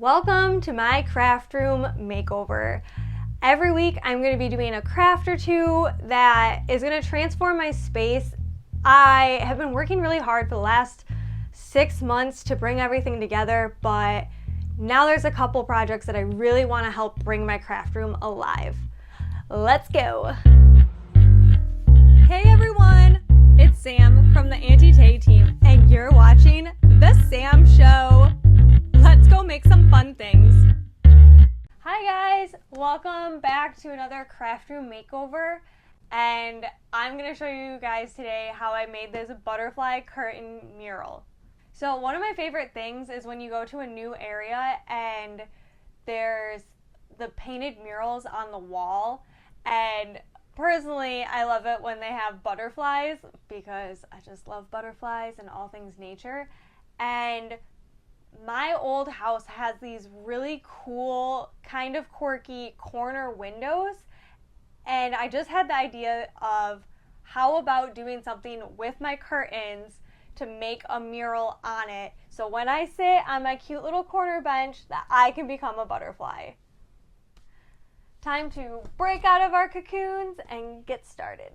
Welcome to my craft room makeover. Every week I'm going to be doing a craft or two that is going to transform my space. I have been working really hard for the last 6 months to bring everything together, but now there's a couple projects that I really want to help bring my craft room alive. Let's go. Hey everyone, it's Sam from the Auntie team, and you're watching The Sam Show. Let's go make some fun things. Hi guys, welcome back to another craft room makeover, and I'm going to show you guys today how I made this butterfly curtain mural. So one of my favorite things is when you go to a new area and there's the painted murals on the wall, and personally I love it when they have butterflies because I just love butterflies and all things nature. And my old house has these really cool, kind of quirky corner windows, and I just had the idea of how about doing something with my curtains to make a mural on it, so when I sit on my cute little corner bench that I can become a butterfly. Time to break out of our cocoons and get started.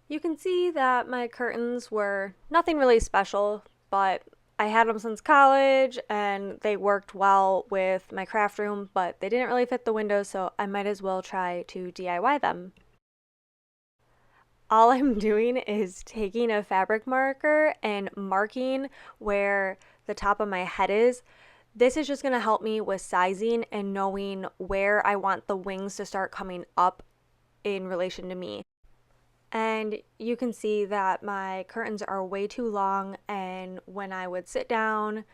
You can see that my curtains were nothing really special, but I had them since college and they worked well with my craft room, but they didn't really fit the windows, so I might as well try to DIY them. All I'm doing is taking a fabric marker and marking where the top of my head is. This is just going to help me with sizing and knowing where I want the wings to start coming up in relation to me. And you can see that my curtains are way too long, and when I would sit down,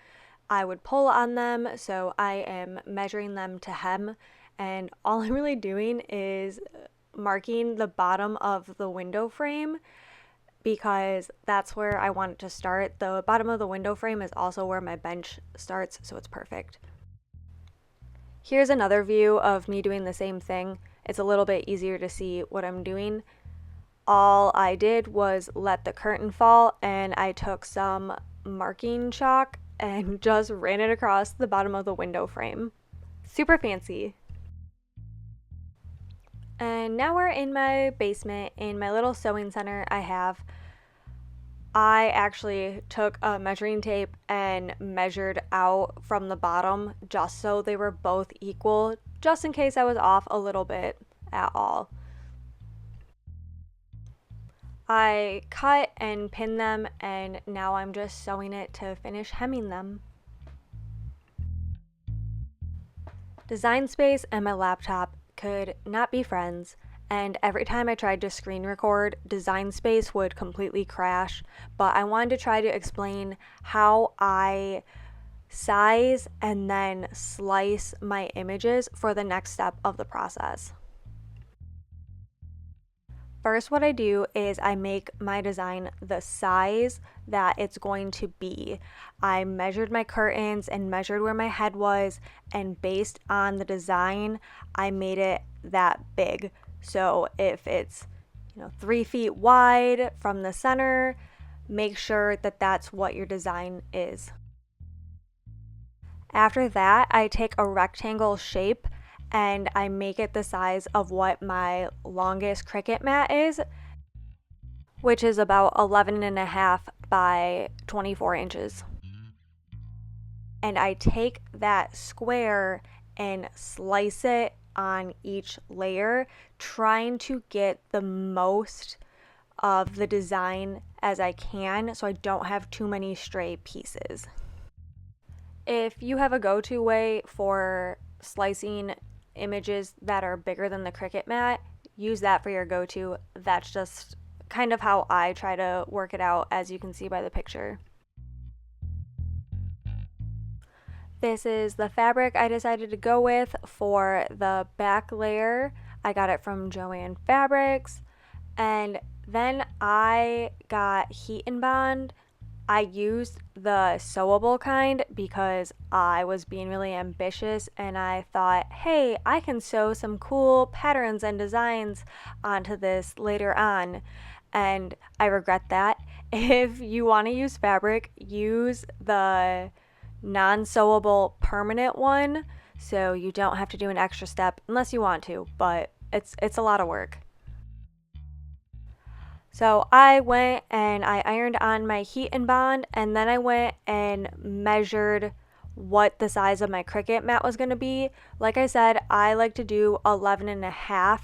I would pull on them, so I am measuring them to hem, and all I'm really doing is marking the bottom of the window frame because that's where I want it to start. The bottom of the window frame is also where my bench starts, so it's perfect. Here's another view of me doing the same thing. It's a little bit easier to see what I'm doing. All I did was let the curtain fall, and I took some marking chalk and just ran it across the bottom of the window frame. Super fancy. And now we're in my basement in my little sewing center I actually took a measuring tape and measured out from the bottom just so they were both equal, just in case I was off a little bit at all. I cut and pinned them, and now I'm just sewing it to finish hemming them. Design space and my laptop could not be friends, and every time I tried to screen record, Design Space would completely crash, but I wanted to try to explain how I size and then slice my images for the next step of the process. First, what I do is I make my design the size that it's going to be. I measured my curtains and measured where my head was, and based on the design, I made it that big. So if it's 3 feet wide from the center, make sure that that's what your design is. After that, I take a rectangle shape and I make it the size of what my longest Cricut mat is, which is about 11.5 by 24 inches. And I take that square and slice it on each layer, trying to get the most of the design as I can so I don't have too many stray pieces. If you have a go-to way for slicing images that are bigger than the Cricut mat, use that for your go-to. That's just kind of how I try to work it out, as you can see by the picture. This is the fabric I decided to go with for the back layer. I got it from Joann Fabrics, and then I got heat and bond. I used the sewable kind because I was being really ambitious, and I thought, hey, I can sew some cool patterns and designs onto this later on, and I regret that. If you want to use fabric, use the non-sewable permanent one, so you don't have to do an extra step unless you want to, but it's a lot of work. So I went and I ironed on my heat and bond, and then I went and measured what the size of my Cricut mat was going to be. Like I said, I like to do 11.5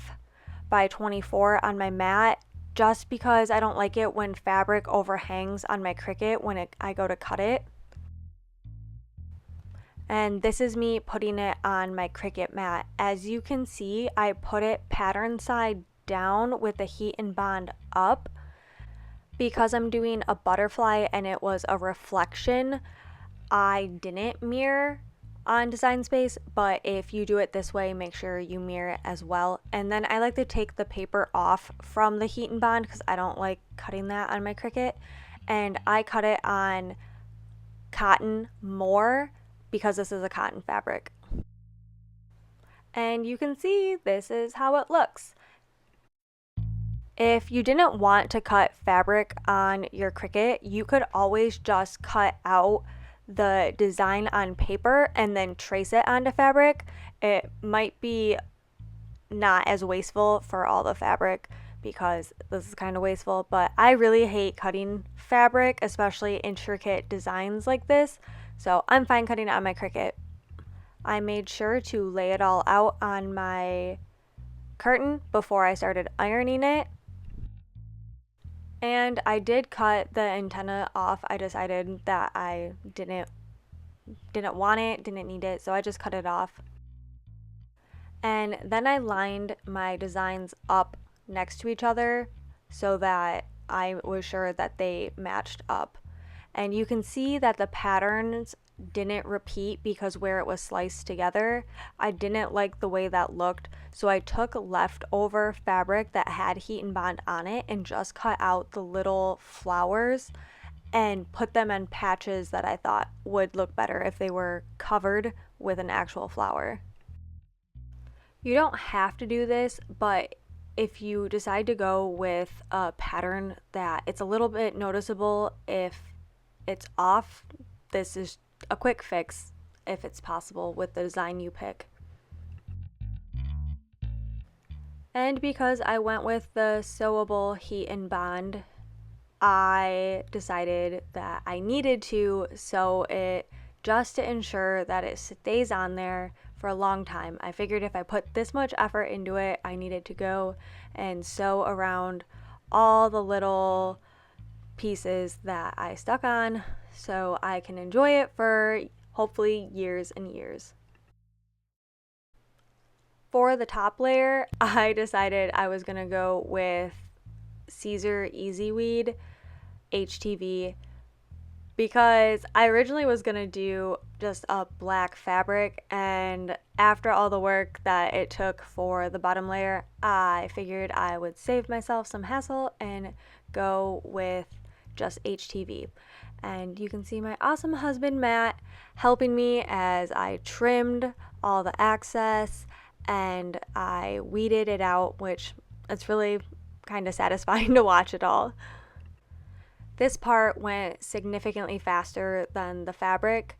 by 24 on my mat, just because I don't like it when fabric overhangs on my Cricut when I go to cut it. And this is me putting it on my Cricut mat. As you can see, I put it pattern side down with the heat and bond up. Because I'm doing a butterfly and it was a reflection, I didn't mirror on Design Space, but if you do it this way, make sure you mirror it as well. And then I like to take the paper off from the heat and bond because I don't like cutting that on my Cricut. And I cut it on cotton more because this is a cotton fabric. And you can see this is how it looks. If you didn't want to cut fabric on your Cricut, you could always just cut out the design on paper and then trace it onto fabric. It might be not as wasteful for all the fabric because this is kind of wasteful, but I really hate cutting fabric, especially intricate designs like this, so I'm fine cutting it on my Cricut. I made sure to lay it all out on my curtain before I started ironing it. And I did cut the antenna off. I decided that I didn't want it, didn't need it, so I just cut it off. And then I lined my designs up next to each other so that I was sure that they matched up. And you can see that the patterns didn't repeat because where it was sliced together, I didn't like the way that looked, so I took leftover fabric that had heat and bond on it and just cut out the little flowers and put them in patches that I thought would look better if they were covered with an actual flower. You don't have to do this, but if you decide to go with a pattern that it's a little bit noticeable if it's off, this is a quick fix if it's possible with the design you pick. And because I went with the sewable heat and bond, I decided that I needed to sew it just to ensure that it stays on there for a long time. I figured if I put this much effort into it, I needed to go and sew around all the little pieces that I stuck on so I can enjoy it for hopefully years and years. For the top layer, I decided I was going to go with Caesar Easy Weed HTV because I originally was going to do just a black fabric, and after all the work that it took for the bottom layer, I figured I would save myself some hassle and go with just HTV. And you can see my awesome husband Matt helping me as I trimmed all the excess and I weeded it out, which it's really kind of satisfying to watch it all. This part went significantly faster than the fabric,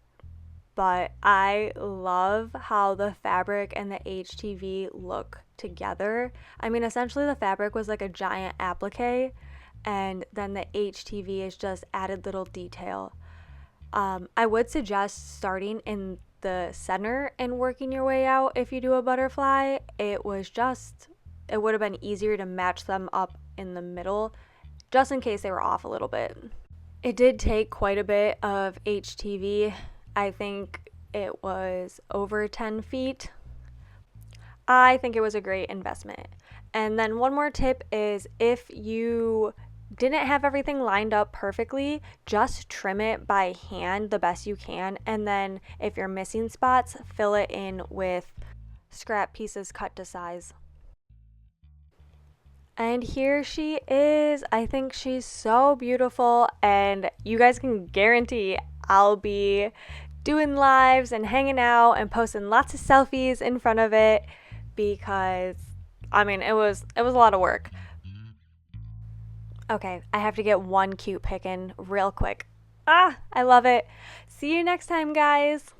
but I love how the fabric and the HTV look together. I mean, essentially the fabric was like a giant applique, and then the HTV is just added little detail. I would suggest starting in the center and working your way out if you do a butterfly. It would have been easier to match them up in the middle, just in case they were off a little bit. It did take quite a bit of HTV. I think it was over 10 feet. I think it was a great investment. And then one more tip is if you didn't have everything lined up perfectly, just trim it by hand the best you can, and then if you're missing spots, fill it in with scrap pieces cut to size. And here she is. I think she's so beautiful, and you guys can guarantee I'll be doing lives and hanging out and posting lots of selfies in front of it because I mean it was a lot of work. Okay, I have to get one cute pic in real quick. I love it. See you next time, guys.